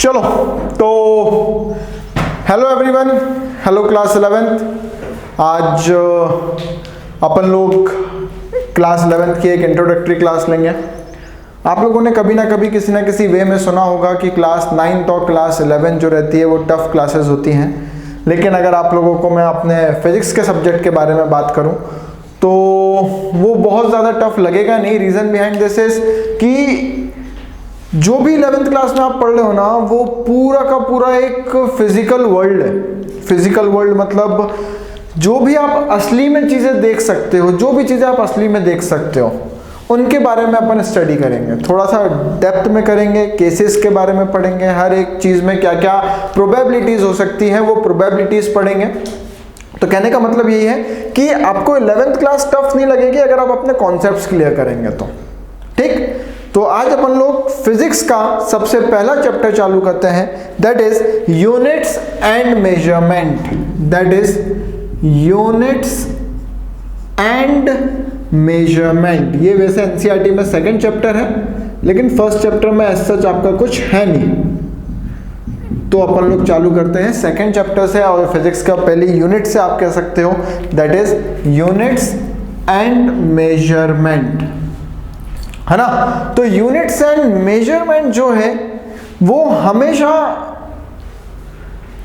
चलो तो hello everyone, hello class 11th। आज अपन लोग क्लास 11th की एक इंट्रोडक्टरी क्लास लेंगे। आप लोगों ने कभी ना कभी किसी ना किसी वे में सुना होगा कि क्लास 9 और क्लास 11 जो रहती है वो टफ क्लासेस होती हैं, लेकिन अगर आप लोगों को मैं अपने फिजिक्स के सब्जेक्ट के बारे में बात करूं तो वो बहुत ज़्यादा टफ लगेगा नहीं। रीज़न बिहाइंड दिस इज कि जो भी 11th क्लास में आप पढ़ रहे हो ना, वो पूरा का पूरा एक फिजिकल वर्ल्ड है। फिजिकल वर्ल्ड मतलब जो भी आप असली में चीज़ें देख सकते हो, जो भी चीज़ें आप असली में देख सकते हो, उनके बारे में अपन स्टडी करेंगे। थोड़ा सा डेप्थ में करेंगे, केसेस के बारे में पढ़ेंगे, हर एक चीज़ में क्या क्या प्रोबेबिलिटीज़ हो सकती हैं वो प्रोबेबिलिटीज़ पढ़ेंगे। तो कहने का मतलब यही है कि आपको 11th क्लास टफ नहीं लगेगी अगर आप अपने कॉन्सेप्ट्स क्लियर करेंगे तो। ठीक, तो आज अपन लोग फिजिक्स का सबसे पहला चैप्टर चालू करते हैं, that is units and measurement. That is units and measurement. ये वैसे एनसीईआरटी में सेकंड चैप्टर है, लेकिन फर्स्ट चैप्टर में एज सच आपका कुछ है नहीं। तो अपन लोग चालू करते हैं सेकंड चैप्टर से, और फिजिक्स का पहली यूनिट से आप कह सकते हो, that is units and measurement, है ना। तो यूनिट्स एंड मेजरमेंट जो है वो हमेशा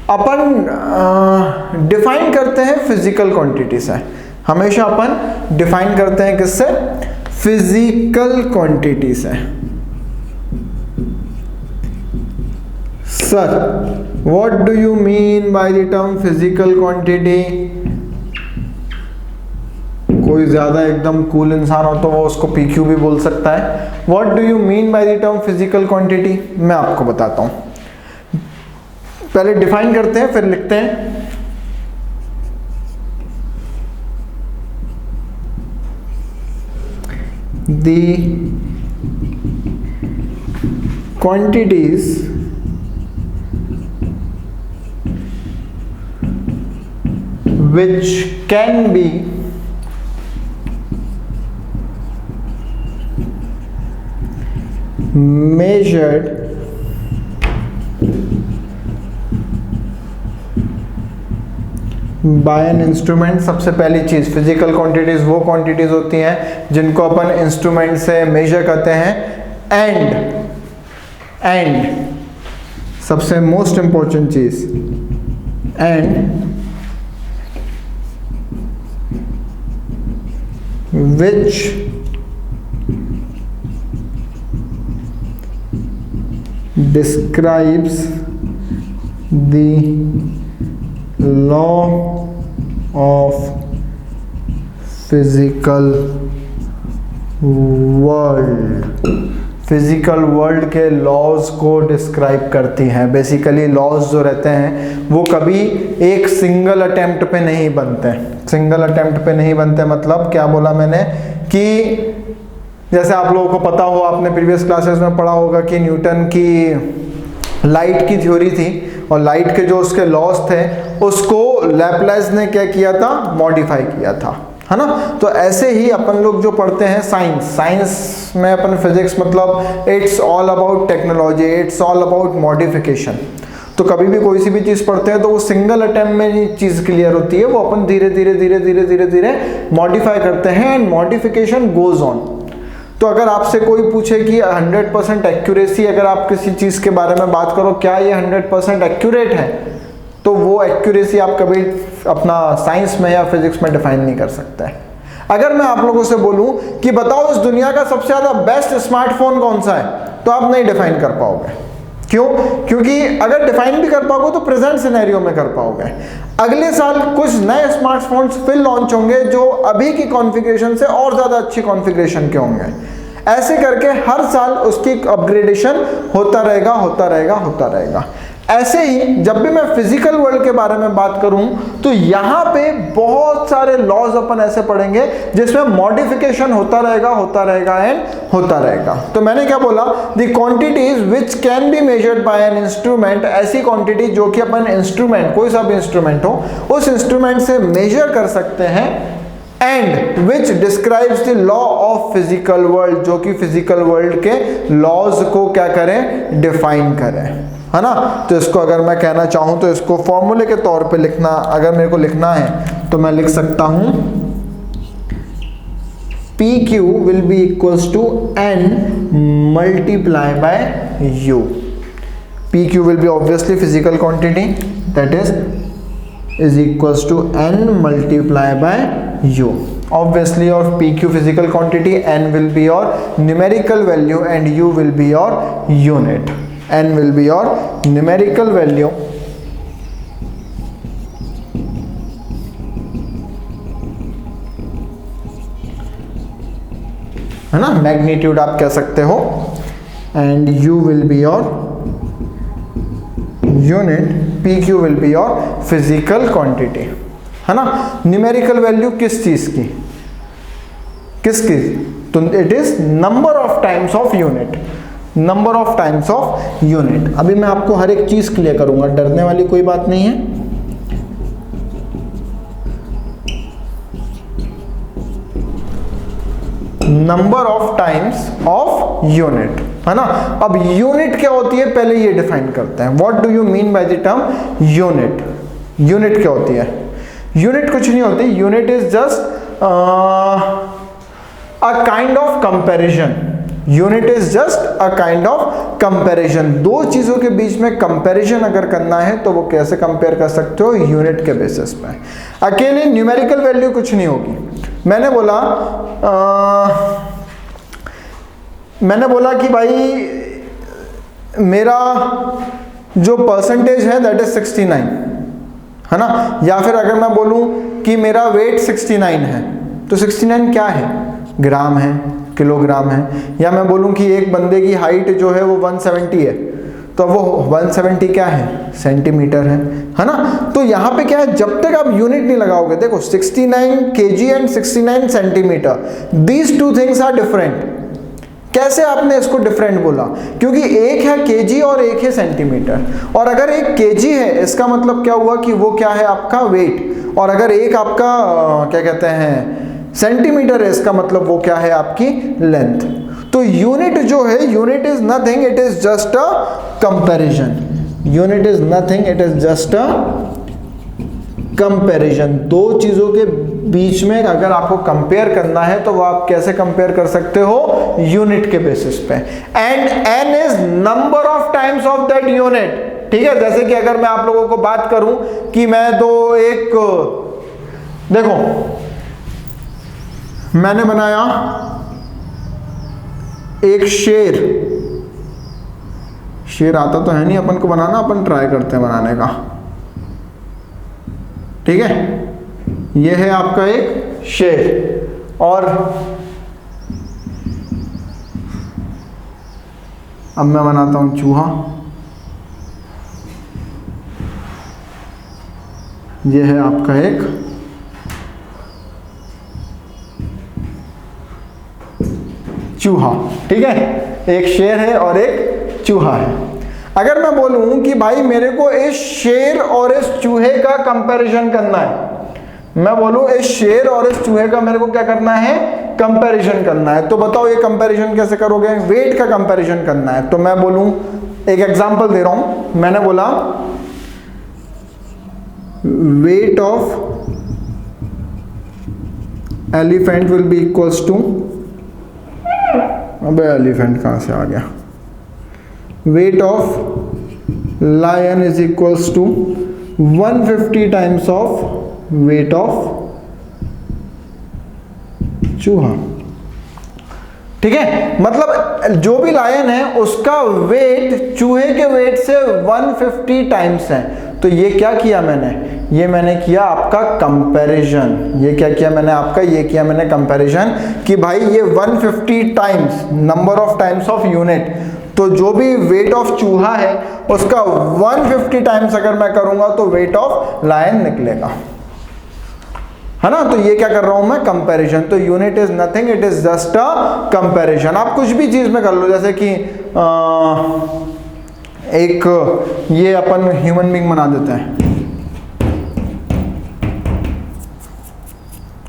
अपन डिफाइन करते हैं फिजिकल क्वांटिटी से। हमेशा अपन डिफाइन करते हैं किससे? फिजिकल क्वांटिटी से। Sir, what do you mean by the term physical quantity? कोई ज्यादा एकदम कूल इंसान हो तो वो उसको पीक्यू भी बोल सकता है। What do you mean by the term physical quantity? मैं आपको बताता हूं। पहले डिफाइन करते हैं, फिर लिखते हैं। The quantities which can be measured by an instrument. सबसे पहली चीज, फिजिकल क्वांटिटीज वो क्वांटिटीज होती हैं जिनको अपन इंस्ट्रूमेंट से मेजर करते हैं। एंड सबसे मोस्ट इंपॉर्टेंट चीज, and which describes the law of physical world। Physical world के लॉज को डिस्क्राइब करती हैं। बेसिकली लॉज जो रहते हैं वो कभी एक सिंगल अटेम्प्ट पे नहीं बनते। सिंगल अटेम्प्ट पे नहीं बनते मतलब क्या बोला मैंने कि जैसे आप लोगों को पता हो, आपने प्रीवियस क्लासेस में पढ़ा होगा कि न्यूटन की लाइट की थ्योरी थी, और लाइट के जो उसके लॉज थे उसको लैपलेस ने क्या किया था? मॉडिफाई किया था, है ना। तो ऐसे ही अपन लोग जो पढ़ते हैं साइंस में, अपन फिजिक्स मतलब it's all about technology, it's all about modification. तो कभी भी कोई सी भी चीज़ पढ़ते हैं तो वो सिंगल अटेम्प्ट में चीज़ क्लियर होती है, वो अपन धीरे धीरे धीरे धीरे धीरे धीरे मॉडिफाई करते हैं, एंड मॉडिफिकेशन गोज ऑन। तो अगर आपसे कोई पूछे कि 100% एक्यूरेसी, अगर आप किसी चीज़ के बारे में बात करो, क्या ये 100% एक्यूरेट है, तो वो एक्यूरेसी आप कभी अपना साइंस में या फिजिक्स में डिफाइन नहीं कर सकते हैं। अगर मैं आप लोगों से बोलूं कि बताओ इस दुनिया का सबसे ज़्यादा बेस्ट स्मार्टफोन कौन सा है, तो आप नहीं डिफाइन कर पाओगे। क्यों? क्योंकि अगर डिफाइन भी कर पाओगे तो प्रेजेंट सिनेरियो में कर पाओगे। अगले साल कुछ नए स्मार्टफोन्स फिर लॉन्च होंगे जो अभी की कॉन्फ़िगरेशन से और ज़्यादा अच्छी कॉन्फ़िगरेशन के होंगे। ऐसे करके हर साल उसकी अपग्रेडेशन होता रहेगा, होता रहेगा, होता रहेगा। ऐसे ही जब भी मैं फिजिकल वर्ल्ड के बारे में बात करूं तो यहाँ पे बहुत सारे लॉज अपन ऐसे पढ़ेंगे जिसमें मॉडिफिकेशन होता रहेगा, होता रहेगा एंड होता रहेगा। तो मैंने क्या बोला? The quantities which can be measured by an instrument, ऐसी क्वांटिटी जो कि अपन इंस्ट्रूमेंट, कोई सा भी इंस्ट्रूमेंट हो, उस इंस्ट्रूमेंट से मेजर कर सकते हैं and which describes the law of physical world, जो कि फिजिकल वर्ल्ड के लॉज को क्या करें, डिफाइन करें, है ना। तो इसको अगर मैं कहना चाहूं तो इसको फॉर्मूले के तौर पे लिखना, अगर मेरे को लिखना है तो मैं लिख सकता हूं PQ will be equals to N multiply by U. PQ will be obviously physical quantity, that is equals to N multiply by U. Obviously your PQ physical quantity, N will be your numerical value and U will be your unit. N will be your numerical value है ना, magnitude आप कह सकते हो, and U will be your unit, PQ will be your physical quantity, है ना। Numerical value किस चीज की, किसकी, तो it is number of times of unit, number of times of unit. अभी मैं आपको हर एक चीज क्लियर करूंगा, डरने वाली कोई बात नहीं है। Number of times of unit, है ना। अब यूनिट क्या होती है पहले ये डिफाइन करते हैं। What do you mean by the term unit? Unit क्या होती है? यूनिट कुछ नहीं होती, unit is just a kind of comparison. Unit is just a kind of comparison. दो चीजों के बीच में कंपैरिजन अगर करना है तो वो कैसे कंपेयर कर सकते हो? यूनिट के बेसिस पे। अकेले न्यूमेरिकल वैल्यू कुछ नहीं होगी। मैंने बोला कि भाई मेरा जो परसेंटेज है दैट इज 69, है ना। या फिर अगर मैं बोलूं कि मेरा वेट 69 है तो 69 क्या है? ग्राम है, किलोग्राम है। या मैं बोलूं कि एक बंदे की हाइट जो है वो 170 है तो वो 170 क्या है? सेंटीमीटर है ना। तो यहाँ पे क्या है, जब तक आप यूनिट नहीं लगाओगे, देखो 69 kg and 69 centimetre, these two things are different. कैसे आपने इसको डिफरेंट बोला? क्योंकि एक है केजी और एक है सेंटीमीटर। और अगर एक केजी है इसका मतलब क्या हुआ कि वो क्या है? आपका वेट। और अगर एक आपका क्या कहते हैं सेंटीमीटर है, इसका मतलब वो क्या है? आपकी लेंथ। तो यूनिट जो है, unit is nothing, it is just a comparison. Unit is nothing, it is just a comparison. दो चीजों के बीच में अगर आपको कंपेयर करना है तो वो आप कैसे कंपेयर कर सकते हो? यूनिट के बेसिस पे। And n is number of times of that unit. ठीक है, जैसे कि अगर मैं आप लोगों को बात करूं कि मैं तो एक, देखो मैंने बनाया एक शेर। शेर आता तो है नहीं अपन को बनाना, अपन ट्राई करते हैं बनाने का। ठीक है, यह है आपका एक शेर। और अब मैं बनाता हूं चूहा। यह है आपका एक चूहा। ठीक है, एक शेर है और एक चूहा है। अगर मैं बोलूं कि भाई मेरे को इस शेर और इस चूहे का कंपैरिजन करना है, मैं बोलूं इस शेर और इस चूहे का मेरे को क्या करना है? कंपैरिजन करना है। तो बताओ ये कंपैरिजन कैसे करोगे? वेट का कंपैरिजन करना है। तो मैं बोलूं, एक एग्जांपल दे रहा हूं, मैंने बोला weight of elephant will be equals to, अबे एलिफेंट कहां से आ गया? Weight of lion is equals to 150 times of weight of चूहा। ठीक है, मतलब जो भी लायन है उसका वेट चूहे के वेट से 150 टाइम्स है। तो ये क्या किया मैंने? ये मैंने किया आपका कंपैरिजन। ये क्या किया मैंने आपका? ये किया मैंने कंपैरिजन कि भाई ये 150 times, number of times of unit. तो जो भी वेट ऑफ चूहा है उसका 150 टाइम्स अगर मैं करूंगा तो वेट ऑफ लायन निकलेगा, है ना। तो ये क्या कर रहा हूं मैं? कंपैरिजन। तो unit is nothing, it is just a comparison. आप कुछ भी चीज में कर लो, जैसे कि एक ये अपन ह्यूमन बीइंग बना देते हैं,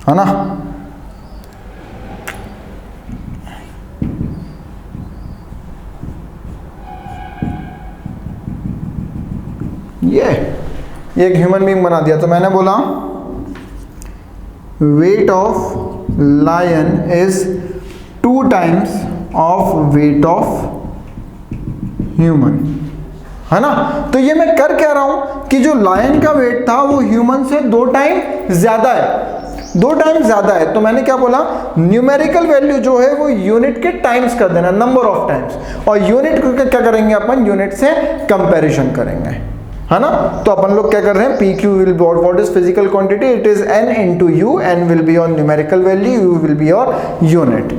है ना। ये एक ह्यूमन बीइंग बना दिया। तो मैंने बोला weight of lion is 2 times of weight of human, है ना। तो ये मैं कर क्या रहा हूं कि जो लायन का वेट था वो ह्यूमन से 2 टाइम ज्यादा है, 2 टाइम ज्यादा है। तो मैंने क्या बोला, न्यूमेरिकल वैल्यू जो है वो यूनिट के टाइम्स कर देना, नंबर ऑफ टाइम्स, और यूनिट को क्या करेंगे अपन, यूनिट से कंपैरिजन करेंगे, है ना। तो अपन लोग क्या कर रहे हैं, P Q will be what is physical quantity, it is N into U, N will be your numerical value, U will be your unit.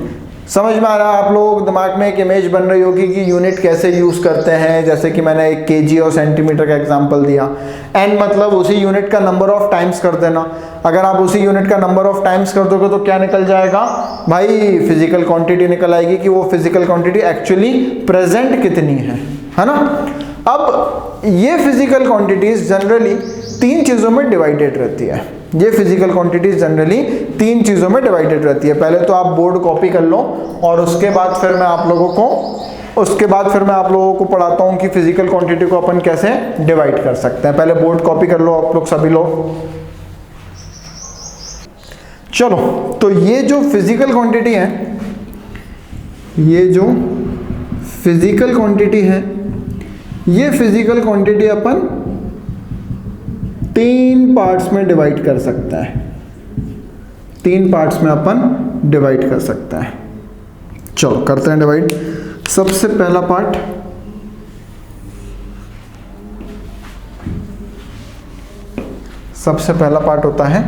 समझ में आ रहा है आप लोगों के दिमाग में एक इमेज बन रही होगी कि यूनिट कैसे यूज करते हैं। जैसे कि मैंने एक केजी और सेंटीमीटर का एग्जांपल दिया, एन मतलब उसी यूनिट का नंबर ऑफ टाइम्स कर देना। अगर आप उसी यूनिट का नंबर ऑफ टाइम्स कर दोगे तो क्या निकल जाएगा भाई, फिजिकल क्वांटिटी निकल आएगी कि वो फिजिकल क्वांटिटी एक्चुअली प्रेजेंट कितनी है ना। अब ये फिजिकल क्वांटिटीज जनरली 3 चीजों में डिवाइडेड रहती है। ये फिजिकल क्वांटिटीज जनरली 3 चीजों में डिवाइडेड रहती है। पहले तो आप बोर्ड कॉपी कर लो और उसके बाद फिर मैं आप लोगों को पढ़ाता हूँ कि फिजिकल क्वांटिटी को अपन कैसे डिवाइड कर सकते हैं। पहले बोर्ड कॉपी कर लो आप लोग सभी लोग। चलो, तो ये जो फिजिकल क्वांटिटी है, ये जो फिजिकल क्वांटिटी है, ये फिजिकल क्वांटिटी अपन 3 पार्ट्स में डिवाइड कर सकते हैं। 3 पार्ट्स में अपन डिवाइड कर सकते हैं। चलो करते हैं डिवाइड। सबसे पहला पार्ट होता है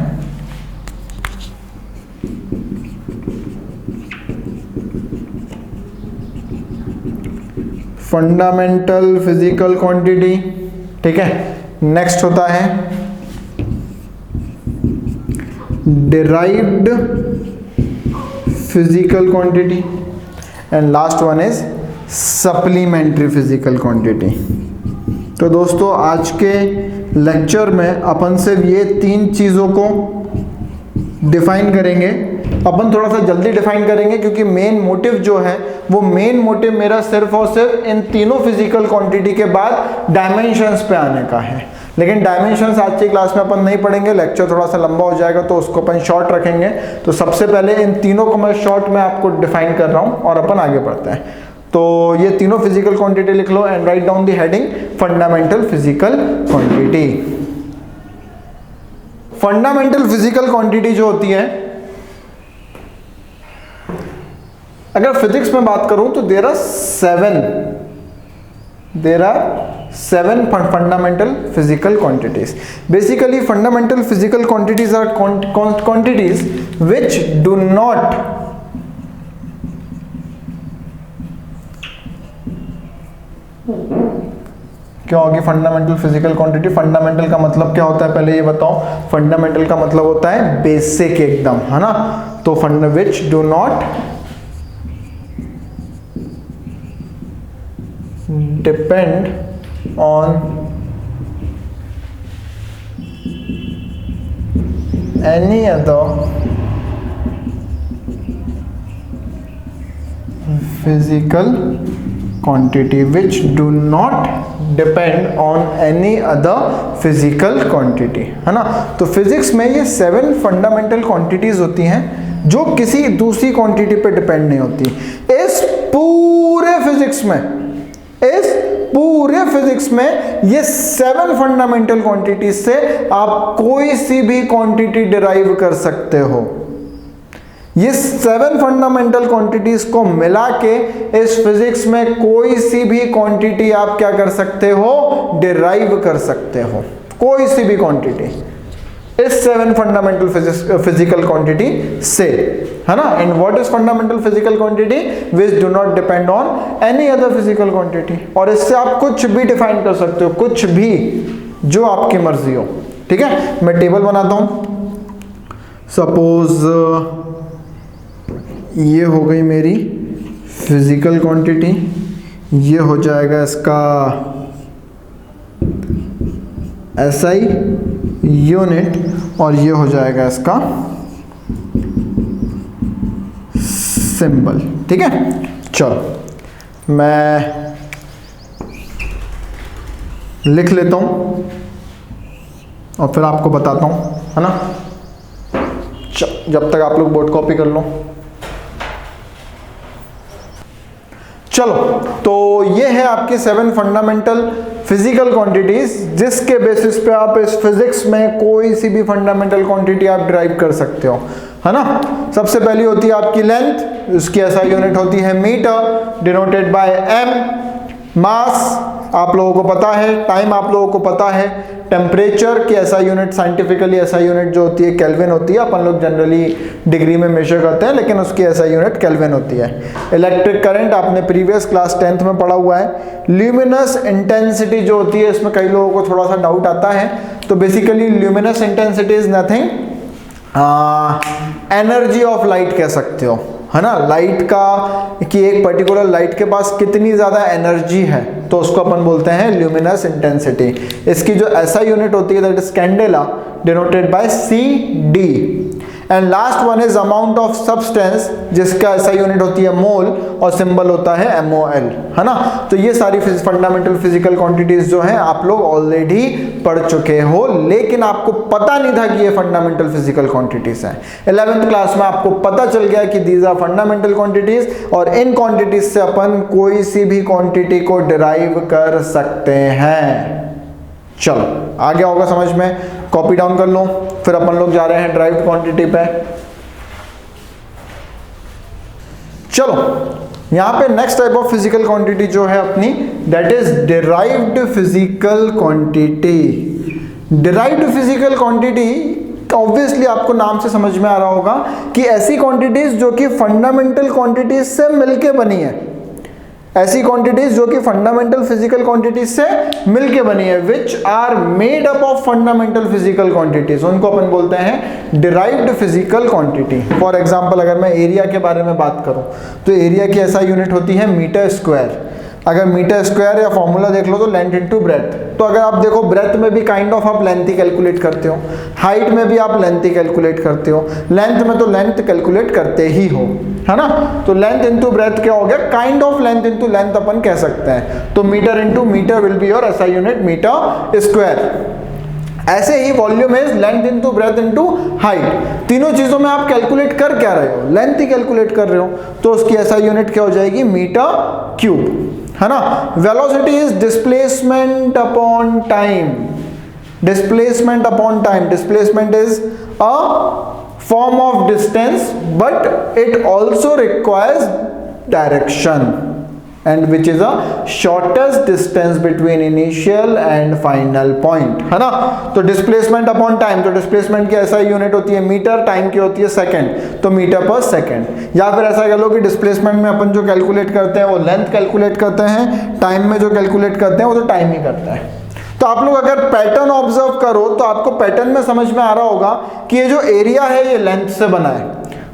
फंडामेंटल फिजिकल क्वांटिटी, ठीक है। नेक्स्ट होता है derived physical quantity, and last one is supplementary physical quantity. तो दोस्तों आज के लेक्चर में अपन सिर्फ ये 3 चीज़ों को डिफाइन करेंगे। अपन थोड़ा सा जल्दी डिफाइन करेंगे क्योंकि मेन मोटिव जो है वो मेरा सिर्फ और सिर्फ इन तीनों फिजिकल क्वांटिटी के बाद डायमेंशंस पे आने का है। लेकिन डायमेंशंस आज की क्लास में अपन नहीं पढ़ेंगे, लेक्चर थोड़ा सा लंबा हो जाएगा तो उसको अपन शॉर्ट रखेंगे। तो सबसे पहले इन तीनों को मैं शॉर्ट में आपको डिफाइन कर रहा हूँ और अपन आगे बढ़ते हैं। तो ये तीनों फिजिकल क्वांटिटी लिख लो and right down the heading fundamental physical quantity. Fundamental physical quantity जो होती है, अगर फिजिक्स में बात करूं तो there are 7 fundamental physical quantities. Basically fundamental physical quantities are quantities which do not क्या होगी फंडामेंटल फिजिकल क्वांटिटी। फंडामेंटल का मतलब क्या होता है पहले ये बताओ। फंडामेंटल का मतलब होता है बेसिक एकदम, है ना। तो which do not depend on any other physical quantity, which do not depend on any other physical quantity, है ना। तो फिजिक्स में ये 7 फंडामेंटल क्वांटिटीज होती हैं जो किसी दूसरी क्वांटिटी पे डिपेंड नहीं होती। इस पूरे फिजिक्स में ये 7 फंडामेंटल क्वांटिटीज से आप कोई सी भी क्वांटिटी डिराइव कर सकते हो। ये 7 फंडामेंटल क्वांटिटीज को मिला के इस फिजिक्स में कोई सी भी क्वांटिटी आप क्या कर सकते हो, डिराइव कर सकते हो, कोई सी भी क्वांटिटी इस 7 फंडामेंटल फिजिकल क्वांटिटी से, है ना। And what is fundamental physical quantity, which do not depend on any other physical quantity. और इससे आप कुछ भी डिफाइन कर सकते हो, कुछ भी जो आपकी मर्जी हो, ठीक है। मैं टेबल बनाता हूं। सपोज ये हो गई मेरी फिजिकल क्वांटिटी, ये हो जाएगा इसका SI यूनिट, और ये हो जाएगा इसका सिंबल। ठीक है, चलो मैं लिख लेता हूँ और फिर आपको बताता हूँ, है ना। जब तक आप लोग बोर्ड कॉपी कर लो। चलो, तो ये है आपके 7 फंडामेंटल फिजिकल क्वांटिटीज, जिसके बेसिस पे आप इस फिजिक्स में कोई सी भी फंडामेंटल क्वांटिटी आप डिराइव कर सकते हो, है ना। सबसे पहली होती है आपकी लेंथ, उसकी ऐसा यूनिट होती है मीटर, डिनोटेड बाय एम। मास आप लोगों को पता है, टाइम आप लोगों को पता है, टेम्परेचर की ऐसा यूनिट, साइंटिफिकली ऐसा यूनिट जो होती है केल्विन होती है। अपन लोग जनरली डिग्री में मेजर करते हैं, लेकिन उसकी ऐसा यूनिट केल्विन होती है। इलेक्ट्रिक करंट आपने प्रीवियस क्लास 10th में पढ़ा हुआ है। ल्यूमिनस इंटेंसिटी जो होती है, इसमें कई लोगों को थोड़ा सा डाउट आता है। तो basically luminous intensity is nothing, energy of light कह सकते हो, है ना। लाइट का कि एक पर्टिकुलर लाइट के पास कितनी ज़्यादा एनर्जी है, तो उसको अपन बोलते हैं ल्यूमिनस इंटेंसिटी। इसकी जो ऐसा यूनिट होती है that is candela, denoted by CD। And last one is amount of substance, जिसका ऐसा यूनिट होती है मोल और सिंबल होता है MOL, है ना। तो ये सारी फंडामेंटल फिजिकल क्वांटिटीज जो हैं आप लोग ऑलरेडी पढ़ चुके हो, लेकिन आपको पता नहीं था कि ये फंडामेंटल फिजिकल क्वांटिटीज हैं। 11th क्लास में आपको पता चल गया कि दीज आर फंडामेंटल क्वांटिटीज, और इन क्वांटिटीज से अपन कोई सी भी क्वांटिटी को डिराइव कर सकते हैं। चलो, आ गया होगा समझ में, कॉपी डाउन कर लो। फिर अपन लोग जा रहे हैं डिराइव्ड क्वांटिटी पे। चलो, यहां पे next type of physical quantity जो है अपनी, that is derived physical quantity. Derived physical quantity obviously आपको नाम से समझ में आ रहा होगा कि ऐसी क्वांटिटीज जो कि फंडामेंटल क्वांटिटीज से मिलके बनी है, ऐसी क्वांटिटीज जो कि फंडामेंटल फिजिकल क्वांटिटीज से मिलके बनी है, which are made up of fundamental physical quantities, उनको अपन बोलते हैं derived physical quantity. For example, अगर मैं एरिया के बारे में बात करूं तो एरिया की ऐसा यूनिट होती है मीटर स्क्वायर। अगर मीटर स्क्वायर या फॉर्मूला देख लो तो लेंथ इनटू ब्रेथ। तो अगर आप देखो ब्रेथ में भी काइंड ऑफ आप लेंथ ही कैलकुलेट करते हो, हाइट में भी आप लेंथ ही कैलकुलेट करते हो, लेंथ में तो लेंथ कैलकुलेट करते ही हो, है ना। तो लेंथ इनटू ब्रेथ क्या हो गया, kind of length into length अपन कह सकते हैं। तो metre into metre will be your ऐसा यूनिट मीटर स्क्वायर। ऐसे ही volume is length into breadth into height. तीनों चीजों में आप कैलकुलेट कर क्या रहे हो, लेंथ ही कैलकुलेट कर रहे हो, तो उसकी ऐसा यूनिट क्या हो जाएगी, मीटर क्यूब, है ना। Velocity is displacement upon time. Displacement upon time, displacement is a form of distance, but it also requires direction, and which is a shortest distance between initial and final point, है ना। तो displacement upon time, तो displacement की ऐसा unit होती है metre, time की होती है सेकंड, तो मीटर पर सेकंड। या फिर ऐसा कह लो कि डिस्प्लेसमेंट में अपन जो कैलकुलेट करते हैं वो लेंथ कैलकुलेट करते हैं, टाइम में जो कैलकुलेट करते हैं वो तो टाइम ही करता है। तो आप लोग अगर पैटर्न ऑब्जर्व करो तो आपको पैटर्न में समझ में आ रहा होगा कि ये जो एरिया है ये लेंथ से बना है,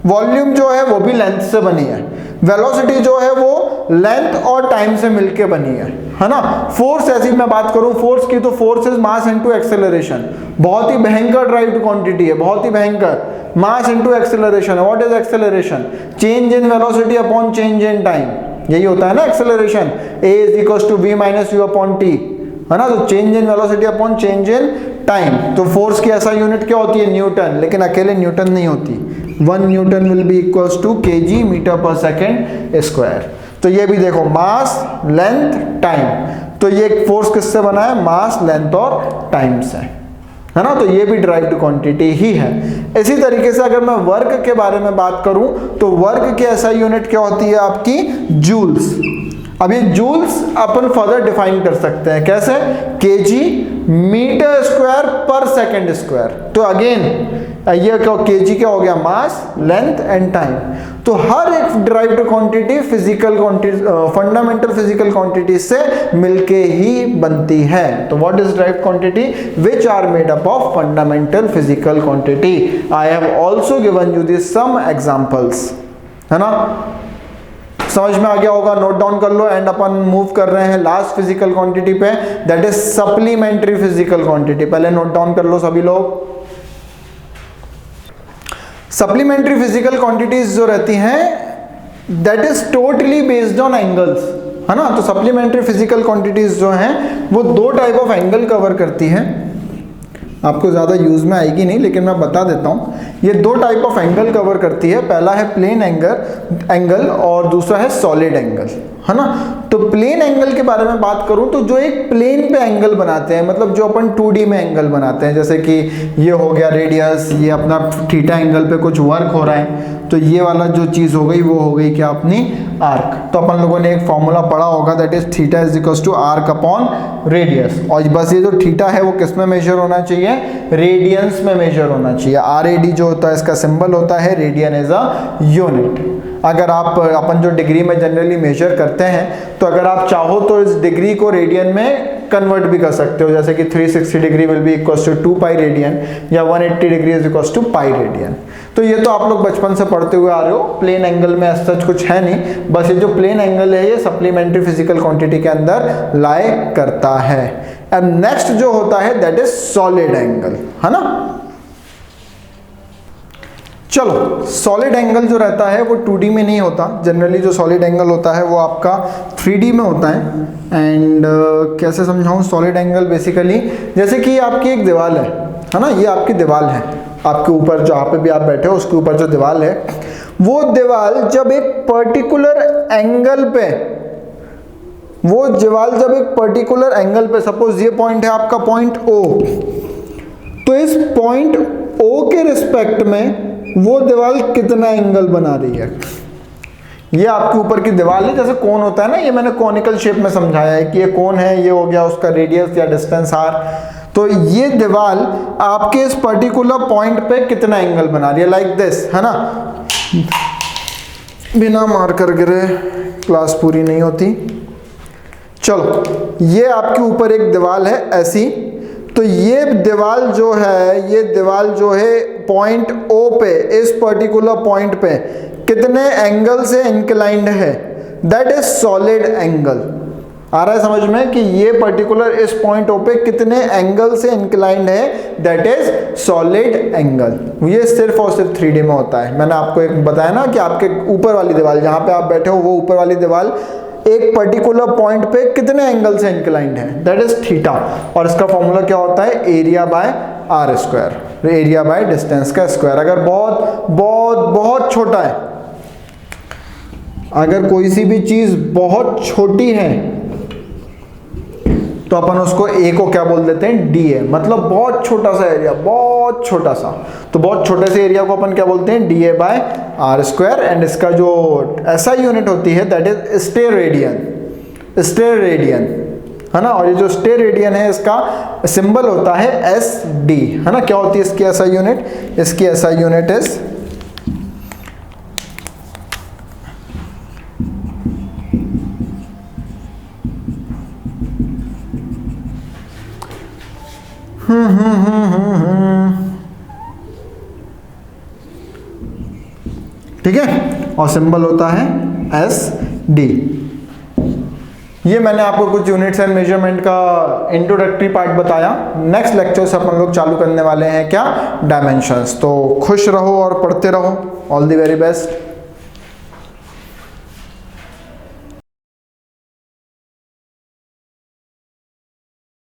वॉल्यूम जो है वो भी लेंथ से बनी है, वेलोसिटी जो है वो लेंथ और टाइम से मिलके बनी है ना। फोर्स, ऐसी मैं बात करूं फोर्स की, तो force is mass into acceleration. बहुत ही भयंकर ड्राइव्ड क्वांटिटी है, बहुत ही भयंकर। Mass into acceleration. What is acceleration, change in velocity upon change in time, यही होता है ना acceleration. a is equals to v minus u upon t, है ना। तो change in velocity upon change in time. तो फोर्स की ऐसा यूनिट क्या होती है, न्यूटन, लेकिन अकेले न्यूटन नहीं होती। 1 newton will be equals to kg metre per second square. तो ये भी देखो, मास, लेंथ, टाइम, तो ये फोर्स किससे बना है, मास, लेंथ और टाइम से, है ना। तो ये भी डिराइव्ड क्वांटिटी ही है। इसी तरीके से अगर मैं वर्क के बारे में बात करूं तो वर्क की ऐसा यूनिट क्या होती है आपकी, जूल्स। अब ये जूल्स अपन फर्दर डिफाइन कर सकते हैं, कैसे, केजी मीटर स्क्वायर पर सेकंड स्क्वायर। तो अगेन ये केजी क्या हो गया, मास, लेंथ एंड टाइम। तो हर एक derived quantity physical quantity, fundamental physical quantity से मिलके ही बनती है। तो what is derived quantity, which are made up of fundamental physical quantity. I have also given you this some examples, है ना। समझ में आ गया होगा, नोट डाउन कर लो। एंड अपन मूव कर रहे हैं लास्ट फिजिकल क्वांटिटी पे, that is supplementary physical quantity. पहले नोट डाउन कर लो सभी लोग। सप्लीमेंट्री फिजिकल क्वांटिटीज जो रहती हैं that is totally based on angles, है ना। तो सप्लीमेंट्री फिजिकल क्वांटिटीज जो हैं वो दो टाइप ऑफ एंगल कवर करती हैं। आपको ज़्यादा यूज़ में आएगी नहीं, लेकिन मैं बता देता हूँ। ये दो टाइप ऑफ एंगल कवर करती है। पहला है प्लेन एंगल और दूसरा है सॉलिड एंगल, है ना। तो प्लेन एंगल के बारे में बात करूं तो जो एक प्लेन पे एंगल बनाते हैं, मतलब जो अपन 2D में एंगल बनाते हैं, जैसे कि ये हो गया रेडियस, ये अपना थीटा एंगल पे कुछ वर्क हो रहा है, तो ये वाला जो चीज़ हो गई वो हो गई क्या अपनी आर्क। तो अपन लोगों ने एक फॉर्मूला पढ़ा होगा, that is theta is equals to arc upon radius. और बस ये जो थीटा है वो किस में मेजर होना चाहिए, रेडियंस में मेजर होना चाहिए। RAD जो होता है इसका सिंबल होता है, रेडियन इज अ यूनिट। अगर आप अपन जो डिग्री में जनरली मेजर करते हैं, तो अगर आप चाहो तो इस डिग्री को रेडियन में कन्वर्ट भी कर सकते हो, जैसे कि 360 degree will be equals to 2 pi radian या 180 degree is equals to pi radian. तो ये तो आप लोग बचपन से पढ़ते हुए आ रहे हो। प्लेन एंगल में सच कुछ है नहीं, बस ये जो प्लेन एंगल है ये सप्लीमेंट्री फिजिकल क्वांटिटी के अंदर लाई करता है। अब नेक्स्ट जो होता है दैट इज सॉलिड एंगल, है ना। चलो, सॉलिड एंगल जो रहता है वो 2D में नहीं होता। जनरली जो सॉलिड एंगल होता है वो आपका 3D में होता है। एंड कैसे समझाऊं सॉलिड एंगल, बेसिकली जैसे कि आपकी एक दीवार है ना, ये आपकी दीवार है, आपके ऊपर जहाँ पे भी आप बैठे हो उसके ऊपर जो दीवार है, वो दीवार जब एक पर्टिकुलर एंगल पे, वो दीवार जब एक पर्टिकुलर एंगल पे, सपोज ये पॉइंट है आपका पॉइंट O, तो इस पॉइंट O के रिस्पेक्ट में वो दीवार कितना एंगल बना रही है। ये आपके ऊपर की दीवार है, जैसे कोन होता है ना, ये मैंने कॉनिकल शेप में समझाया है कि ये कोन है, ये हो गया उसका रेडियस या डिस्टेंस r। तो ये दीवार आपके इस पर्टिकुलर पॉइंट पे कितना एंगल बना रही है, लाइक दिस, है ना। बिना मार्कर गिरे क्लास पूरी नहीं होती। चलो, ये आपके ऊपर एक दीवार है ऐसी, तो ये दीवार जो है, ये दीवार जो है पॉइंट O पे, इस पर्टिकुलर पॉइंट पे कितने एंगल से इंक्लाइंड है, दैट इज सॉलिड एंगल। आ रहा है समझ में कि ये पर्टिकुलर इस पॉइंट O पे कितने एंगल से इंक्लाइंड है, दैट इज सॉलिड एंगल। ये सिर्फ और सिर्फ 3D में होता है। मैंने आपको एक बताया ना कि आपके ऊपर वाली दीवार, जहां पे आप बैठे हो वो ऊपर वाली दीवार एक पर्टिकुलर पॉइंट पे कितने एंगल से इंक्लाइंड है, दैट इज थीटा। और इसका फॉर्मूला क्या होता है, area by R square, area by distance का स्क्वायर। अगर बहुत बहुत बहुत छोटा है, अगर कोई सी भी चीज बहुत छोटी है, तो अपन उसको ए को क्या बोल देते हैं, DA, मतलब बहुत छोटा सा एरिया, बहुत छोटा सा। तो बहुत छोटे से एरिया को अपन क्या बोलते हैं, DA by R square. And इसका जो ऐसा यूनिट होती है that is steradian, steradian, है ना। और ये जो स्टेयर रेडियन है इसका सिंबल होता है SD, है ना। क्या होती है इसकी ऐसा यूनिट, इसकी ऐसा यूनिट इज ठीक है, और सिंबल होता है SD। ये मैंने आपको कुछ यूनिट्स एंड मेजरमेंट का इंट्रोडक्टरी पार्ट बताया। नेक्स्ट लेक्चर से अपन लोग चालू करने वाले हैं क्या, डायमेंशंस। तो खुश रहो और पढ़ते रहो। All the very best.